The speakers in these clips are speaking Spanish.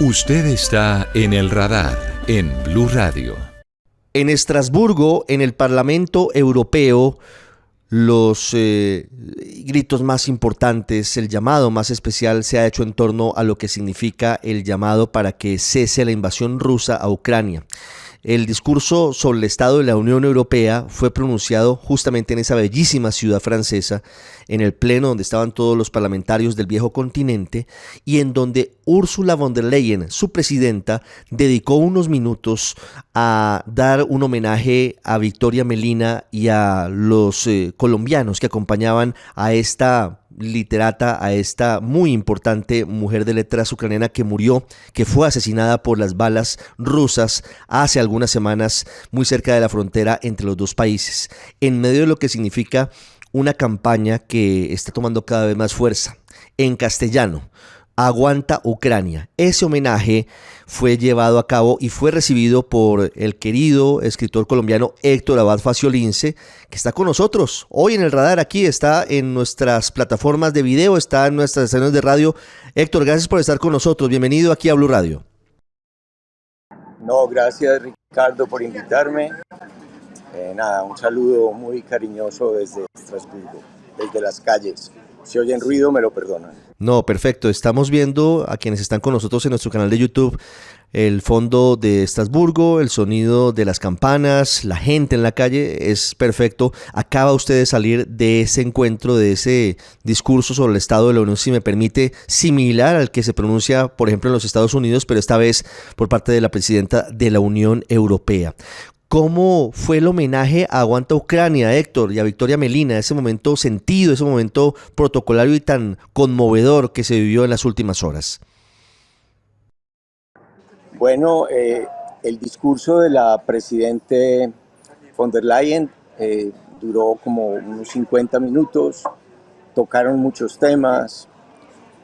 Usted está en el radar en Blue Radio. En Estrasburgo, en el Parlamento Europeo, los gritos más importantes, el llamado más especial se ha hecho en torno a lo que significa el llamado para que cese la invasión rusa a Ucrania. El discurso sobre el estado de la Unión Europea fue pronunciado justamente en esa bellísima ciudad francesa, en el pleno donde estaban todos los parlamentarios del viejo continente y en donde Ursula von der Leyen, su presidenta, dedicó unos minutos a dar un homenaje a Victoria Melina y a los colombianos que acompañaban a esta literata, a esta muy importante mujer de letras ucraniana que murió, que fue asesinada por las balas rusas hace algunas semanas muy cerca de la frontera entre los dos países, en medio de lo que significa una campaña que está tomando cada vez más fuerza. En castellano, Aguanta Ucrania. Ese homenaje fue llevado a cabo y fue recibido por el querido escritor colombiano Héctor Abad Faciolince, que está con nosotros hoy en el radar. Aquí está en nuestras plataformas de video, está en nuestras estaciones de radio. Héctor, gracias por estar con nosotros. Bienvenido aquí a Blue Radio. No, gracias Ricardo por invitarme. Un saludo muy cariñoso desde Estrasburgo, desde las calles. Si oyen ruido, me lo perdonan. No, perfecto. Estamos viendo a quienes están con nosotros en nuestro canal de YouTube el fondo de Estrasburgo, el sonido de las campanas, la gente en la calle, es perfecto. Acaba usted de salir de ese encuentro, de ese discurso sobre el Estado de la Unión, si me permite, similar al que se pronuncia, por ejemplo, en los Estados Unidos, pero esta vez por parte de la presidenta de la Unión Europea. ¿Cómo fue el homenaje a Aguanta Ucrania, Héctor, y a Victoria Melina, ese momento sentido, ese momento protocolario y tan conmovedor que se vivió en las últimas horas? Bueno, el discurso de la presidente von der Leyen duró como unos 50 minutos, tocaron muchos temas,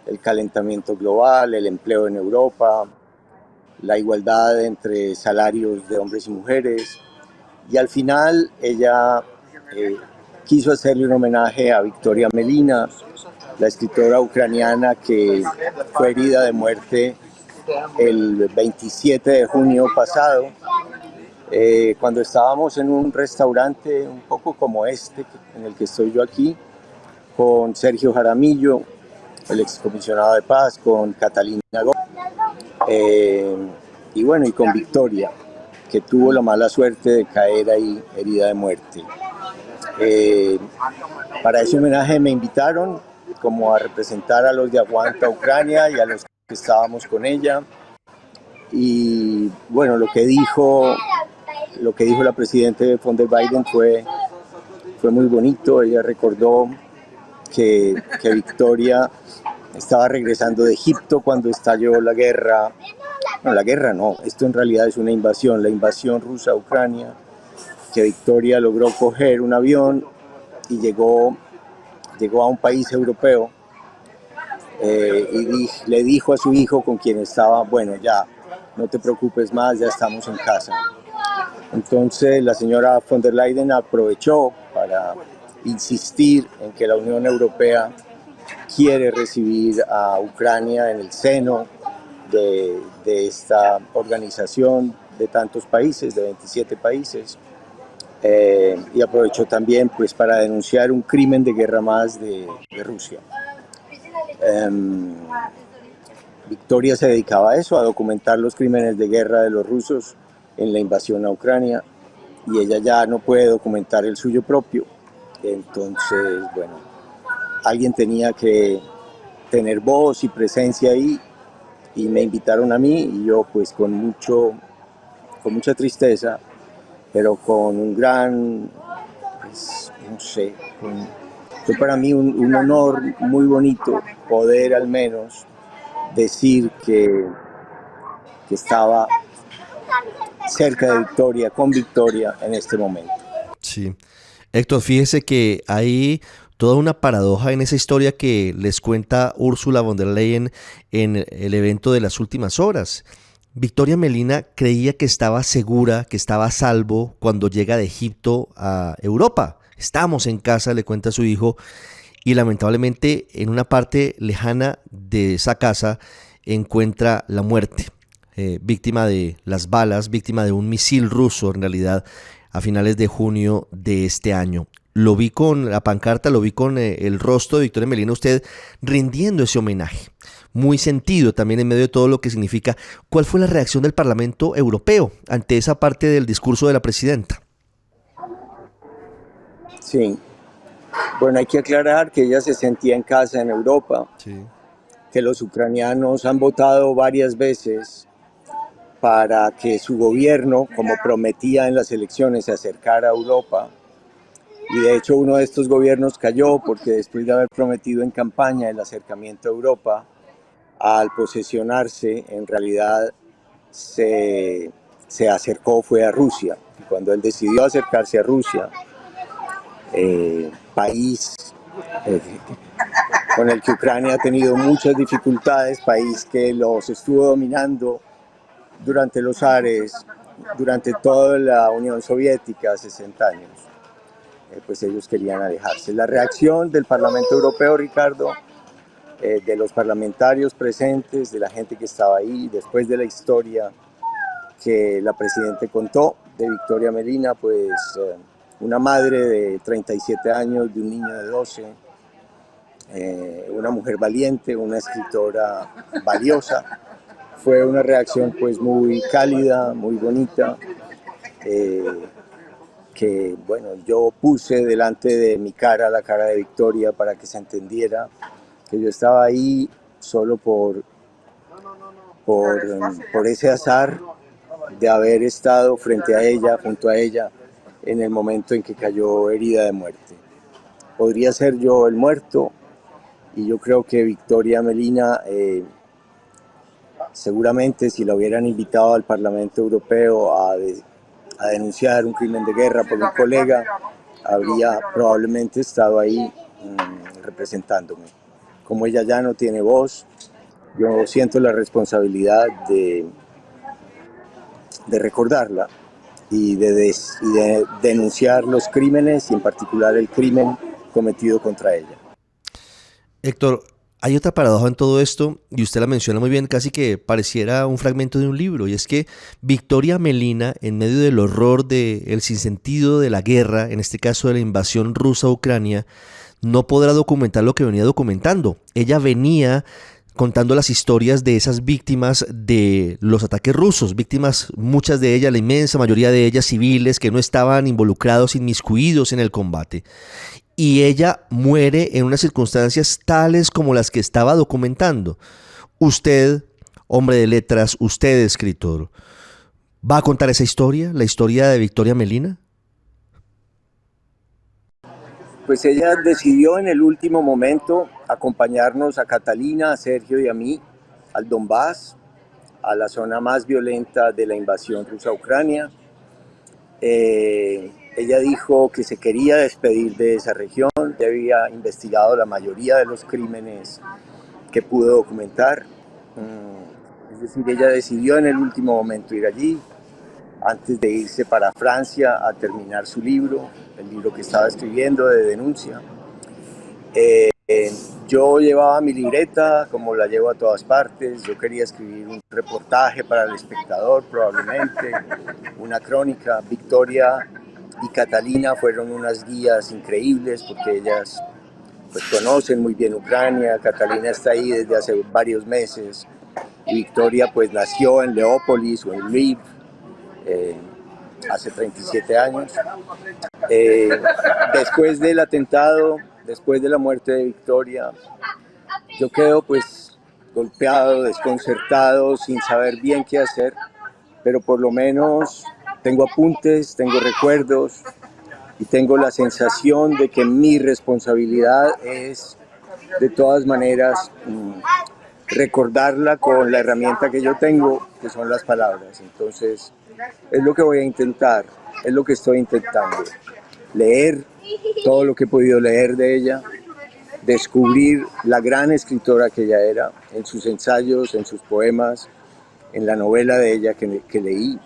el calentamiento global, el empleo en Europa, la igualdad entre salarios de hombres y mujeres, y al final ella quiso hacerle un homenaje a Victoria Melina, la escritora ucraniana que fue herida de muerte el 27 de junio pasado, cuando estábamos en un restaurante un poco como este, en el que estoy yo aquí, con Sergio Jaramillo, el excomisionado de paz, con Catalina Gómez, y bueno, y con Victoria, que tuvo la mala suerte de caer ahí herida de muerte. Para ese homenaje me invitaron como a representar a los de Aguanta Ucrania y a los que estábamos con ella. Y bueno, lo que dijo la presidenta von der Leyen fue muy bonito. Ella recordó que Victoria estaba regresando de Egipto cuando estalló la guerra. No, la guerra no, esto en realidad es una invasión, la invasión rusa a Ucrania, que Victoria logró coger un avión y llegó a un país europeo y le dijo a su hijo con quien estaba, bueno, ya, no te preocupes más, ya estamos en casa. Entonces la señora von der Leyen aprovechó para insistir en que la Unión Europea quiere recibir a Ucrania en el seno de esta organización de tantos países, de 27 países, y aprovechó también pues para denunciar un crimen de guerra más de Rusia. Victoria se dedicaba a eso, a documentar los crímenes de guerra de los rusos en la invasión a Ucrania, y ella ya no puede documentar el suyo propio. Entonces, bueno, alguien tenía que tener voz y presencia ahí, y me invitaron a mí, y yo pues con mucha tristeza, pero con un gran, pues, no sé, fue para mí un honor muy bonito poder al menos decir que estaba cerca de Victoria, con Victoria en este momento. Sí, Héctor, fíjese que hay toda una paradoja en esa historia que les cuenta Ursula von der Leyen en el evento de las últimas horas. Victoria Melina creía que estaba segura, que estaba a salvo cuando llega de Egipto a Europa. Estamos en casa, le cuenta a su hijo, y lamentablemente en una parte lejana de esa casa encuentra la muerte, víctima de las balas, víctima de un misil ruso en realidad, a finales de junio de este año. Lo vi con la pancarta, lo vi con el rostro de Victoria Melina, usted rindiendo ese homenaje. Muy sentido también en medio de todo lo que significa. ¿Cuál fue la reacción del Parlamento Europeo ante esa parte del discurso de la presidenta? Sí, bueno, hay que aclarar que ella se sentía en casa en Europa, Sí. que los ucranianos han votado varias veces para que su gobierno, como prometía en las elecciones, se acercara a Europa. Y de hecho uno de estos gobiernos cayó porque después de haber prometido en campaña el acercamiento a Europa, al posesionarse en realidad se acercó fue a Rusia. Y cuando él decidió acercarse a Rusia, país con el que Ucrania ha tenido muchas dificultades, país que los estuvo dominando durante los zares, durante toda la Unión Soviética, 60 años, pues ellos querían alejarse. La reacción del Parlamento Europeo, Ricardo, de los parlamentarios presentes, de la gente que estaba ahí, después de la historia que la Presidenta contó de Victoria Melina, pues una madre de 37 años, de un niño de 12, una mujer valiente, una escritora valiosa. Fue una reacción pues muy cálida, muy bonita, que bueno, yo puse delante de mi cara, la cara de Victoria, para que se entendiera que yo estaba ahí solo por ese azar de haber estado frente a ella, junto a ella, en el momento en que cayó herida de muerte. Podría ser yo el muerto, y yo creo que Victoria Melina, seguramente si la hubieran invitado al Parlamento Europeo a denunciar un crimen de guerra por un colega, habría probablemente estado ahí representándome. Como ella ya no tiene voz, yo siento la responsabilidad de recordarla y de denunciar los crímenes, y en particular el crimen cometido contra ella. Héctor, hay otra paradoja en todo esto, y usted la menciona muy bien, casi que pareciera un fragmento de un libro, y es que Victoria Melina, en medio del horror del sinsentido de la guerra, en este caso de la invasión rusa a Ucrania, no podrá documentar lo que venía documentando. Ella venía contando las historias de esas víctimas de los ataques rusos, víctimas, muchas de ellas, la inmensa mayoría de ellas civiles que no estaban involucrados, inmiscuidos en el combate. Y ella muere en unas circunstancias tales como las que estaba documentando. Usted, hombre de letras, usted, escritor, ¿va a contar esa historia, la historia de Victoria Melina? Pues ella decidió en el último momento acompañarnos a Catalina, a Sergio y a mí al Donbass, a la zona más violenta de la invasión rusa a Ucrania. Ella dijo que se quería despedir de esa región, ya había investigado la mayoría de los crímenes que pudo documentar. Es decir, ella decidió en el último momento ir allí, antes de irse para Francia a terminar su libro, el libro que estaba escribiendo de denuncia. Yo llevaba mi libreta, como la llevo a todas partes. Yo quería escribir un reportaje para El Espectador, probablemente, una crónica. Victoria y Catalina fueron unas guías increíbles porque ellas pues, conocen muy bien Ucrania. Catalina está ahí desde hace varios meses y Victoria pues nació en Leópolis o en Lviv hace 37 años. Después del atentado, después de la muerte de Victoria, yo quedo pues golpeado, desconcertado, sin saber bien qué hacer, pero por lo menos tengo apuntes, tengo recuerdos y tengo la sensación de que mi responsabilidad es de todas maneras recordarla con la herramienta que yo tengo, que son las palabras. Entonces es lo que voy a intentar, es lo que estoy intentando, leer todo lo que he podido leer de ella, descubrir la gran escritora que ella era, en sus ensayos, en sus poemas, en la novela de ella que leí.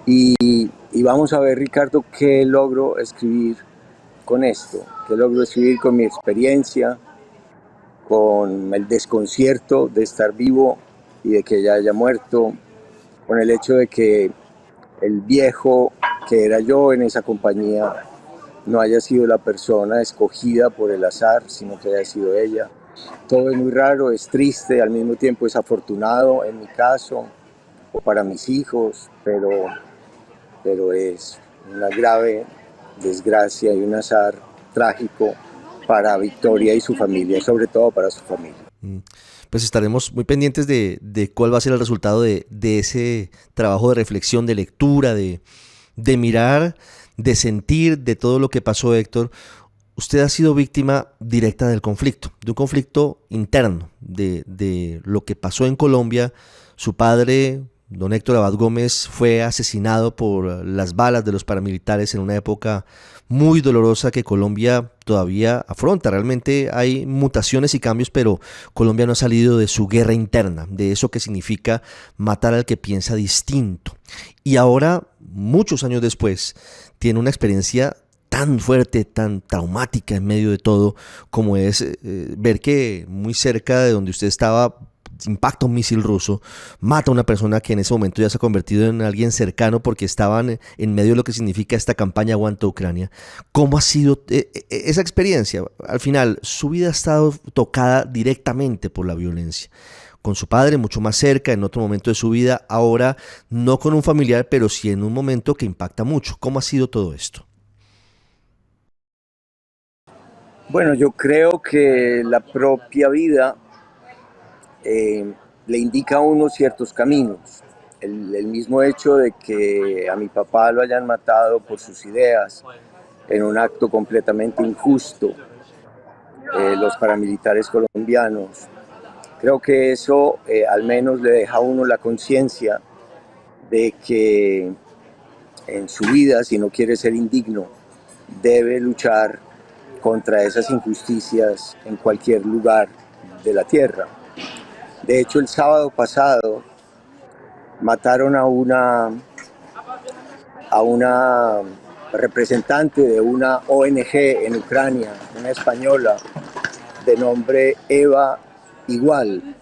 Y vamos a ver, Ricardo, qué logro escribir con esto, qué logro escribir con mi experiencia, con el desconcierto de estar vivo y de que ella haya muerto, con el hecho de que el viejo que era yo en esa compañía no haya sido la persona escogida por el azar, sino que haya sido ella. Todo es muy raro, es triste, al mismo tiempo es afortunado en mi caso, o para mis hijos, pero es una grave desgracia y un azar trágico para Victoria y su familia, sobre todo para su familia. Pues estaremos muy pendientes de cuál va a ser el resultado de ese trabajo de reflexión, de lectura, de mirar, de sentir, de todo lo que pasó, Héctor. Usted ha sido víctima directa del conflicto, de un conflicto interno, de lo que pasó en Colombia. Su padre, don Héctor Abad Gómez, fue asesinado por las balas de los paramilitares en una época muy dolorosa que Colombia todavía afronta. Realmente hay mutaciones y cambios, pero Colombia no ha salido de su guerra interna, de eso que significa matar al que piensa distinto. Y ahora, muchos años después, tiene una experiencia tan fuerte, tan traumática en medio de todo, como es ver que muy cerca de donde usted estaba impacta un misil ruso, mata a una persona que en ese momento ya se ha convertido en alguien cercano porque estaban en medio de lo que significa esta campaña Aguanta Ucrania. ¿Cómo ha sido esa experiencia? Al final, su vida ha estado tocada directamente por la violencia. Con su padre mucho más cerca, en otro momento de su vida, ahora no con un familiar, pero sí en un momento que impacta mucho. ¿Cómo ha sido todo esto? Bueno, yo creo que la propia vida le indica a uno ciertos caminos. El mismo hecho de que a mi papá lo hayan matado por sus ideas en un acto completamente injusto, los paramilitares colombianos, creo que eso al menos le deja a uno la conciencia de que en su vida, si no quiere ser indigno, debe luchar contra esas injusticias en cualquier lugar de la tierra. De hecho, el sábado pasado mataron a una representante de una ONG en Ucrania, una española, de nombre Emma Igual.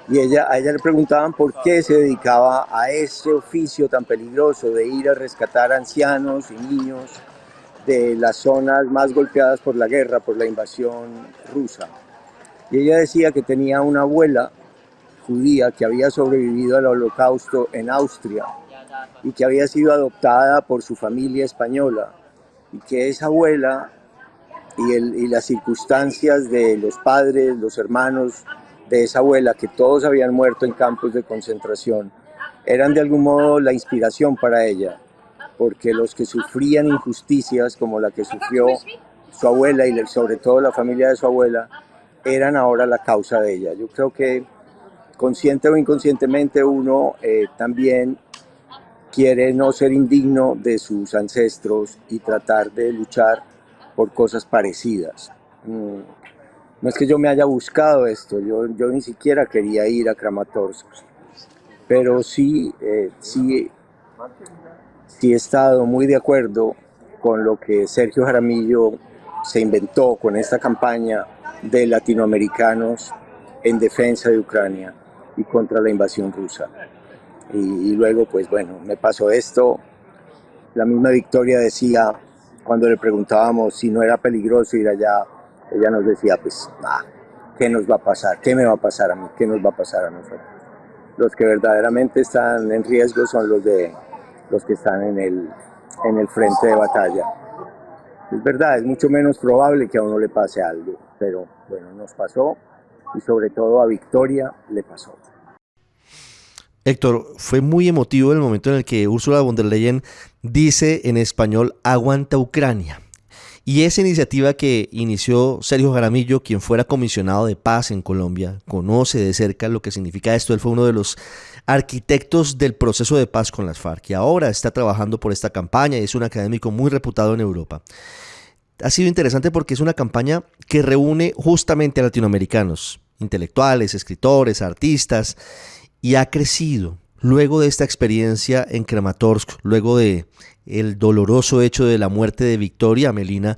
Y a ella le preguntaban por qué se dedicaba a ese oficio tan peligroso de ir a rescatar ancianos y niños de las zonas más golpeadas por la guerra, por la invasión rusa. Y ella decía que tenía una abuela judía que había sobrevivido al Holocausto en Austria y que había sido adoptada por su familia española, y que esa abuela y las circunstancias de los padres, los hermanos de esa abuela, que todos habían muerto en campos de concentración, eran de algún modo la inspiración para ella, porque los que sufrían injusticias como la que sufrió su abuela y sobre todo la familia de su abuela, eran ahora la causa de ella. Yo creo que consciente o inconscientemente uno también quiere no ser indigno de sus ancestros y tratar de luchar por cosas parecidas. No es que yo me haya buscado esto, yo ni siquiera quería ir a Kramatorsk, pero sí he estado muy de acuerdo con lo que Sergio Jaramillo se inventó con esta campaña de latinoamericanos en defensa de Ucrania y contra la invasión rusa. Y luego, pues bueno, me pasó esto. La misma Victoria decía, cuando le preguntábamos si no era peligroso ir allá, ella nos decía, pues, ¿qué nos va a pasar? ¿Qué me va a pasar a mí? ¿Qué nos va a pasar a nosotros? Los que verdaderamente están en riesgo son los que están en el frente de batalla. Es verdad, es mucho menos probable que a uno le pase algo, pero bueno, nos pasó y sobre todo a Victoria le pasó. Héctor, fue muy emotivo el momento en el que Ursula von der Leyen dice en español Aguanta Ucrania. Y esa iniciativa que inició Sergio Jaramillo, quien fuera comisionado de paz en Colombia, conoce de cerca lo que significa esto. Él fue uno de los arquitectos del proceso de paz con las FARC y ahora está trabajando por esta campaña y es un académico muy reputado en Europa. Ha sido interesante porque es una campaña que reúne justamente a latinoamericanos, intelectuales, escritores, artistas, y ha crecido. Luego de esta experiencia en Kramatorsk, luego de el doloroso hecho de la muerte de Victoria Amelina,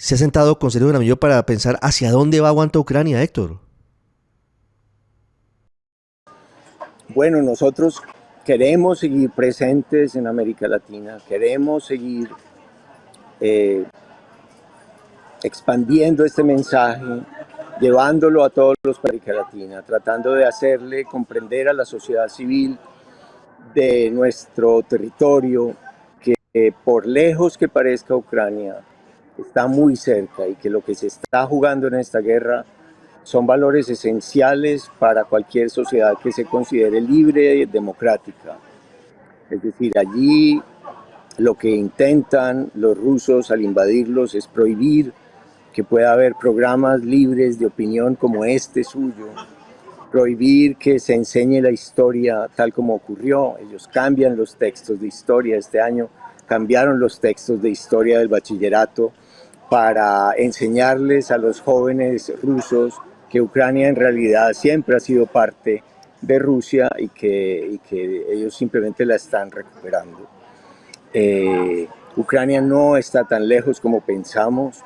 ¿Se ha sentado con Sergio Jaramillo para pensar hacia dónde va aguanta Ucrania, Héctor? Bueno, nosotros queremos seguir presentes en América Latina, queremos seguir eh, expandiendo este mensaje, llevándolo a todos los países de América Latina, tratando de hacerle comprender a la sociedad civil de nuestro territorio que por lejos que parezca Ucrania, está muy cerca y que lo que se está jugando en esta guerra son valores esenciales para cualquier sociedad que se considere libre y democrática. Es decir, allí lo que intentan los rusos al invadirlos es prohibir que pueda haber programas libres de opinión como este suyo, prohibir que se enseñe la historia tal como ocurrió. Ellos cambian los textos de historia. Este año cambiaron los textos de historia del bachillerato para enseñarles a los jóvenes rusos que Ucrania en realidad siempre ha sido parte de Rusia y que ellos simplemente la están recuperando. Ucrania no está tan lejos como pensamos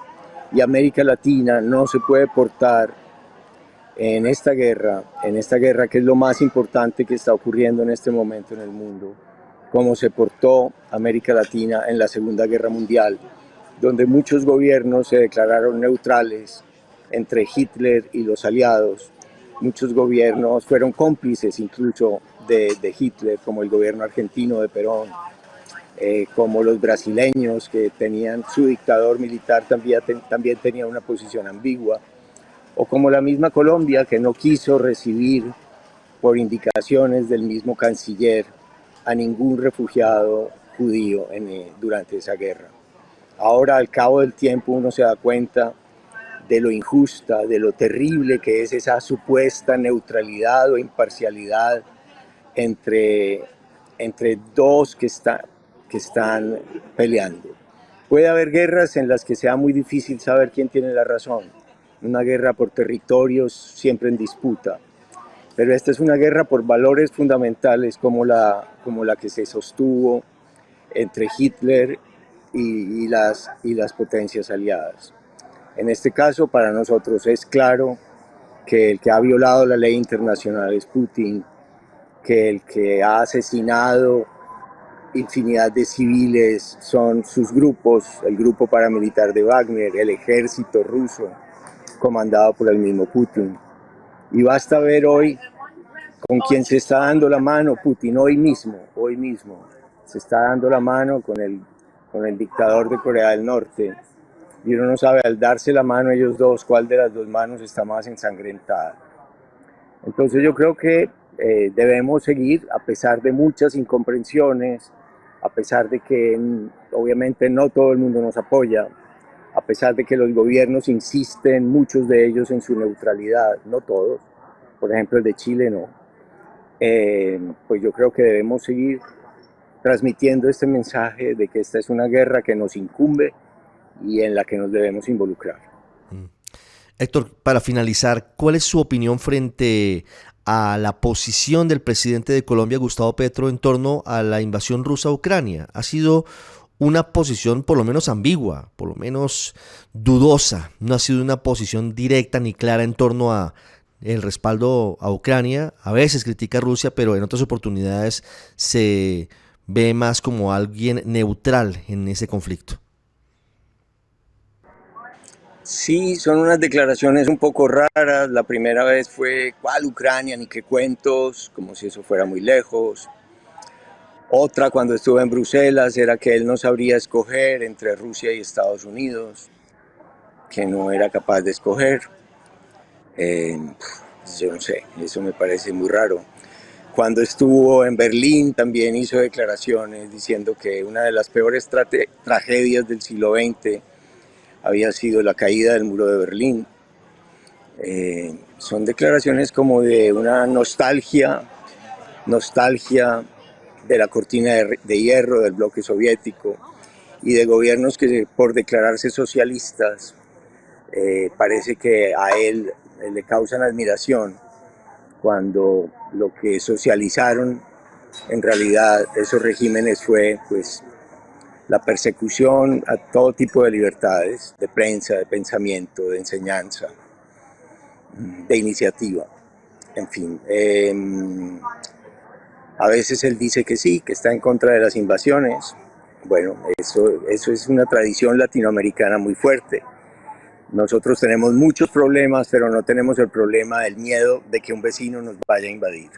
y América Latina no se puede portar en esta guerra que es lo más importante que está ocurriendo en este momento en el mundo, como se portó América Latina en la Segunda Guerra Mundial, donde muchos gobiernos se declararon neutrales entre Hitler y los aliados. Muchos gobiernos fueron cómplices incluso de Hitler, como el gobierno argentino de Perón, como los brasileños, que tenían su dictador militar, también tenía una posición ambigua, o como la misma Colombia, que no quiso recibir por indicaciones del mismo canciller a ningún refugiado judío durante esa guerra. Ahora, al cabo del tiempo, uno se da cuenta de lo injusta, de lo terrible que es esa supuesta neutralidad o imparcialidad entre dos que están peleando. Puede haber guerras en las que sea muy difícil saber quién tiene la razón. Una guerra por territorios siempre en disputa. Pero esta es una guerra por valores fundamentales como la que se sostuvo entre Hitler y las potencias aliadas. En este caso, para nosotros es claro que el que ha violado la ley internacional es Putin, que el que ha asesinado infinidad de civiles son sus grupos, el grupo paramilitar de Wagner, el ejército ruso, comandado por el mismo Putin. Y basta ver hoy con quién se está dando la mano Putin, hoy mismo se está dando la mano con el dictador de Corea del Norte. Y uno no sabe al darse la mano ellos dos cuál de las dos manos está más ensangrentada. Entonces yo creo que debemos seguir, a pesar de muchas incomprensiones, a pesar de que obviamente no todo el mundo nos apoya, a pesar de que los gobiernos insisten, muchos de ellos, en su neutralidad, no todos, por ejemplo el de Chile no, pues yo creo que debemos seguir transmitiendo este mensaje de que esta es una guerra que nos incumbe y en la que nos debemos involucrar. Héctor, para finalizar, ¿cuál es su opinión frente a la posición del presidente de Colombia, Gustavo Petro, en torno a la invasión rusa a Ucrania? Ha sido una posición por lo menos ambigua, por lo menos dudosa. No ha sido una posición directa ni clara en torno a el respaldo a Ucrania. A veces critica a Rusia, pero en otras oportunidades se ve más como alguien neutral en ese conflicto. Sí, son unas declaraciones un poco raras. La primera vez fue, ¿cuál Ucrania? Ni qué cuentos, como si eso fuera muy lejos. Otra, cuando estuvo en Bruselas, era que él no sabría escoger entre Rusia y Estados Unidos, que no era capaz de escoger. Yo no sé, eso me parece muy raro. Cuando estuvo en Berlín también hizo declaraciones diciendo que una de las peores tragedias del siglo XX había sido la caída del muro de Berlín. Son declaraciones como de una nostalgia de la cortina de hierro del bloque soviético y de gobiernos que, por declararse socialistas, parece que a él le causan admiración, cuando lo que socializaron en realidad esos regímenes fue pues la persecución a todo tipo de libertades, de prensa, de pensamiento, de enseñanza, de iniciativa, en fin. A veces él dice que sí, que está en contra de las invasiones. Bueno, eso es una tradición latinoamericana muy fuerte. Nosotros tenemos muchos problemas, pero no tenemos el problema del miedo de que un vecino nos vaya a invadir.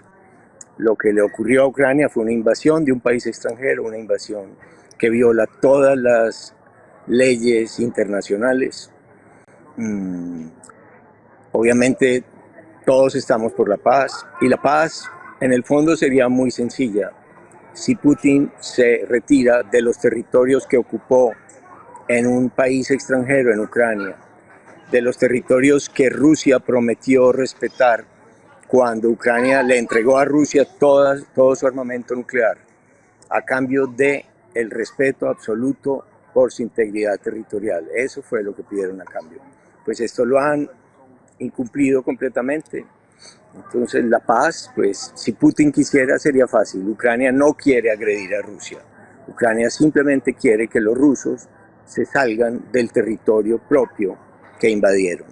Lo que le ocurrió a Ucrania fue una invasión de un país extranjero, una invasión que viola todas las leyes internacionales. Obviamente todos estamos por la paz, y la paz en el fondo sería muy sencilla si Putin se retira de los territorios que ocupó en un país extranjero, en Ucrania, de los territorios que Rusia prometió respetar cuando Ucrania le entregó a Rusia todo su armamento nuclear, a cambio de el respeto absoluto por su integridad territorial. Eso fue lo que pidieron a cambio. Pues esto lo han incumplido completamente. Entonces la paz, pues si Putin quisiera sería fácil. Ucrania no quiere agredir a Rusia. Ucrania simplemente quiere que los rusos se salgan del territorio propio que invadieron.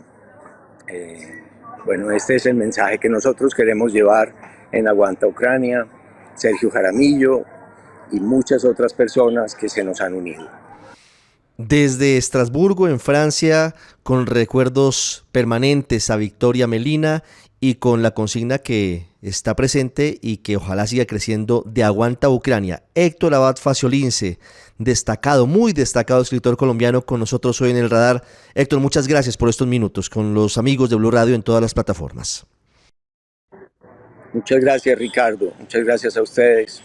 Bueno, este es el mensaje que nosotros queremos llevar en Aguanta Ucrania, Sergio Jaramillo y muchas otras personas que se nos han unido. Desde Estrasburgo, en Francia, con recuerdos permanentes a Victoria Melina y con la consigna que está presente y que ojalá siga creciendo, de Aguanta Ucrania. Héctor Abad Faciolince, destacado, muy destacado escritor colombiano, con nosotros hoy en el radar. Héctor, muchas gracias por estos minutos con los amigos de Blue Radio en todas las plataformas. Muchas gracias, Ricardo. Muchas gracias a ustedes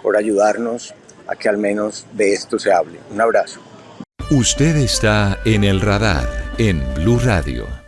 por ayudarnos a que al menos de esto se hable. Un abrazo. Usted está en el radar en Blue Radio.